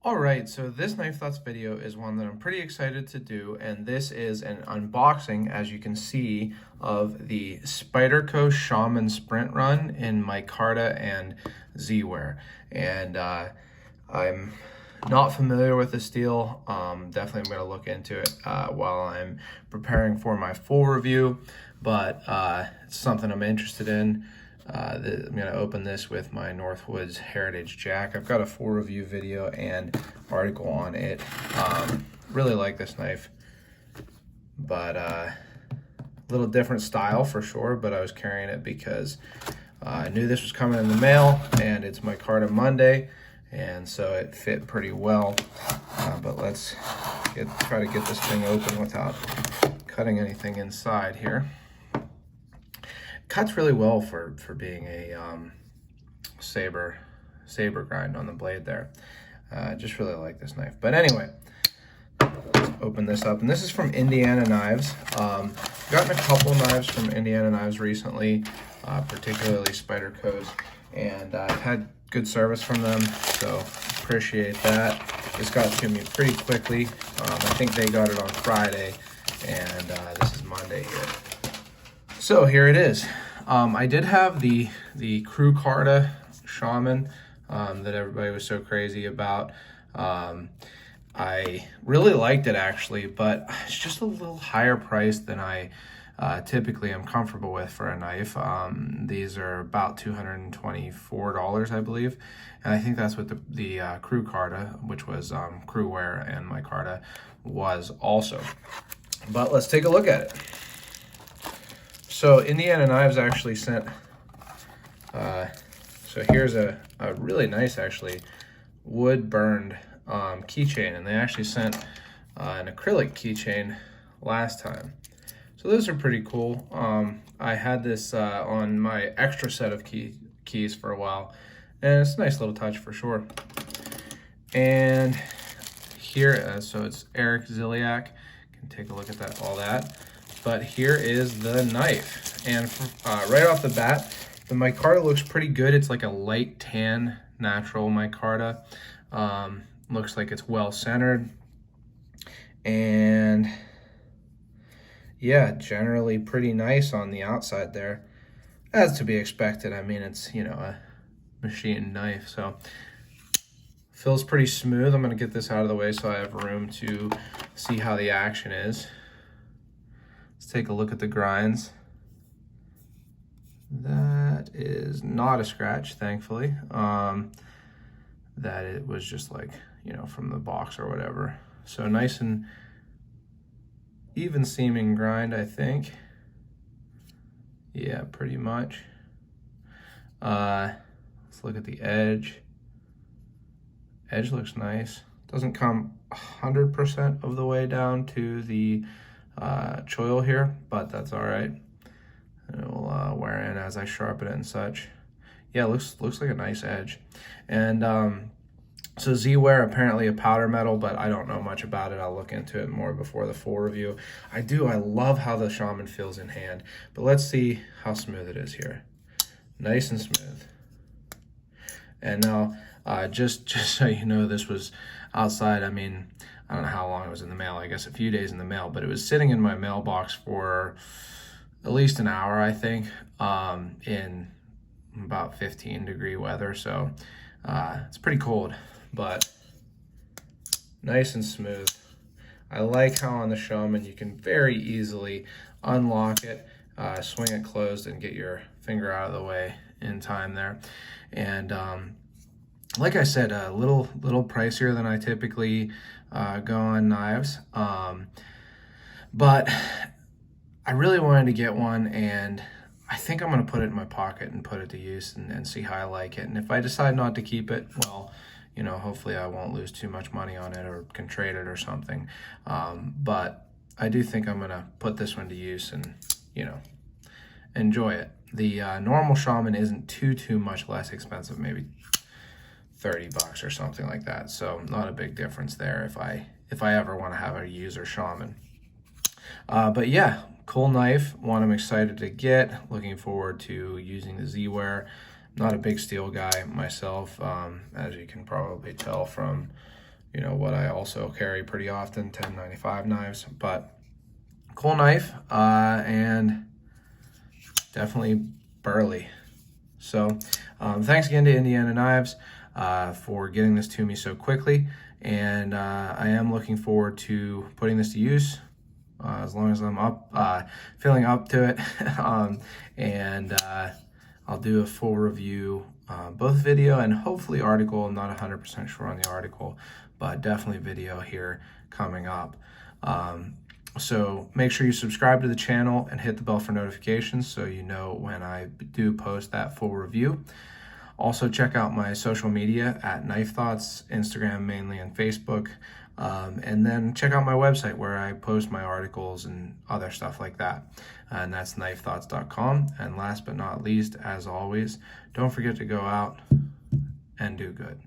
Alright, so this Knife Thoughts video is one that I'm pretty excited to do, and this is an unboxing, as you can see, of the Spyderco Shaman Sprint Run in Micarta and Z-Wear. And I'm not familiar with the steel. Definitely I'm going to look into it while I'm preparing for my full review, but it's something I'm interested in. I'm going to open this with my Northwoods Heritage Jack. I've got a full review video and article on it. Really like this knife, but a little different style for sure, but I was carrying it because I knew this was coming in the mail, and it's Micarta Monday, and so it fit pretty well. But let's try to get this thing open without cutting anything inside here. Cuts really well for being a saber grind on the blade there. Just really like this knife. But anyway, let's open this up. And this is from Indiana Knives. Gotten a couple knives from Indiana Knives recently, particularly Spyderco's, and I've had good service from them, so appreciate that. This got to me pretty quickly. I think they got it on Friday, and this is Monday here. So here it is. I did have the Micarta Shaman that everybody was so crazy about. I really liked it actually, but it's just a little higher price than I typically am comfortable with for a knife. These are about $224, I believe, and I think that's what the Micarta, which was Crewwear and Micarta, was also. But let's take a look at it. So Indiana Knives actually sent, so here's a really nice, actually, wood burned keychain, and they actually sent an acrylic keychain last time. So those are pretty cool. I had this on my extra set of keys for a while, and it's a nice little touch for sure. And here, so it's Eric Ziliak. Can take a look at all that. But here is the knife, and right off the bat, the Micarta looks pretty good. It's like a light tan natural Micarta. Looks like it's well centered, and yeah, generally pretty nice on the outside there, as to be expected. I mean, it's, you know, a machine knife, so feels pretty smooth. I'm gonna get this out of the way so I have room to see how the action is. Let's take a look at the grinds. That is not a scratch, thankfully. That it was just like, you know, from the box or whatever. So nice and even seaming grind, I think. Yeah, pretty much. Let's look at the edge. Edge looks nice. Doesn't come 100% of the way down to the choil here, but that's all right. And it will wear in as I sharpen it and such. Yeah, looks like a nice edge. And so Z-Wear, apparently a powder metal, but I don't know much about it. I'll look into it more before the full review. I love how the Shaman feels in hand, but let's see how smooth it is here. Nice and smooth. And now, just so you know, this was outside. I mean, I don't know how long it was in the mail. I guess a few days in the mail, but it was sitting in my mailbox for at least an hour, I think, in about 15-degree weather. So it's pretty cold, but nice and smooth. I like how on the Shaman you can very easily unlock it, swing it closed, and get your finger out of the way in time there. And like I said, a little pricier than I typically go on knives, but I really wanted to get one, and I think I'm going to put it in my pocket and put it to use and see how I like it. And if I decide not to keep it, well, you know, hopefully I won't lose too much money on it or can trade it or something. But I do think I'm going to put this one to use and, you know, enjoy it. The normal Shaman isn't too much less expensive, maybe $30 or something like that. So not a big difference there if I ever want to have a user Shaman. But yeah, cool knife, one I'm excited to get. Looking forward to using the Z-Wear. Not a big steel guy myself, as you can probably tell from you know, what I also carry pretty often, 1095 knives. But cool knife, and definitely burly. So thanks again to Indiana Knives for getting this to me so quickly, and I am looking forward to putting this to use as long as I'm feeling up to it. And I'll do a full review, both video and hopefully article. I'm not 100% sure on the article, but definitely video here coming up. So make sure you subscribe to the channel and hit the bell for notifications so you know when I do post that full review. Also check out my social media at Knife Thoughts, Instagram mainly, and Facebook. And then check out my website where I post my articles and other stuff like that. And that's knifethoughts.com. And last but not least, as always, don't forget to go out and do good.